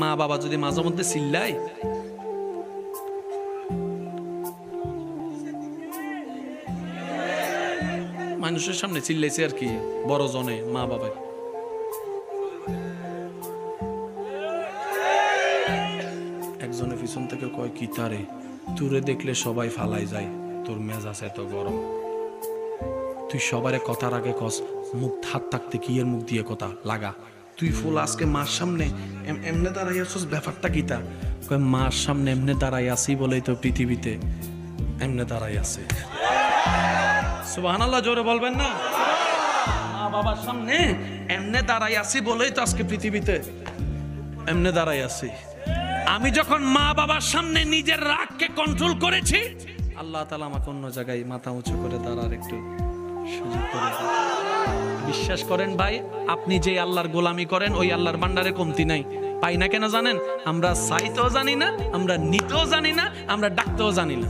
মা বাবা যদি মাঝে মধ্যে চিল্লায়, মানুষের সামনে চিল্লাইছে আর কি, বড় জনে মা বাবাই, একজনের পিছন থেকে কয় কি তারে, তুরে দেখলে সবাই ফালাই যায়, তোর মেজাজ এত গরম, তুই সবারে কথার আগে কস, মুখ হাত থাকতে কি এর মুখ দিয়ে কথা লাগা, তুই ফুল আজকে মার সামনে এমনে দাঁড়াই আছিস, ব্যাপারটা কিতা? কয় মার সামনে এমনে দাঁড়াই আছি বলেই তো পৃথিবীতে এমনে দাঁড়াই আছে। সুবহানাল্লাহ, জোরে বলবেন না? মা বাবার সামনে এমনে দাঁড়াই আছি বলেই তো আজকে পৃথিবীতে এমনে দাঁড়াই আছি। আমি যখন মা বাবার সামনে নিজের রাগকে কন্ট্রোল করেছি, আল্লাহ তাআলা আমাকে অন্য জায়গায় মাথা উঁচু করে দাঁড়ার একটু সুযোগ করে দেন। বিশ্বাস করেন ভাই, আপনি যে আল্লাহর গোলামি করেন ওই আল্লাহর ভান্ডারে কমতি নাই। পাই না কেন জানেন? আমরা চাইতেও জানি না, আমরা নিতেও জানি না, আমরা ডাকতেও জানি না।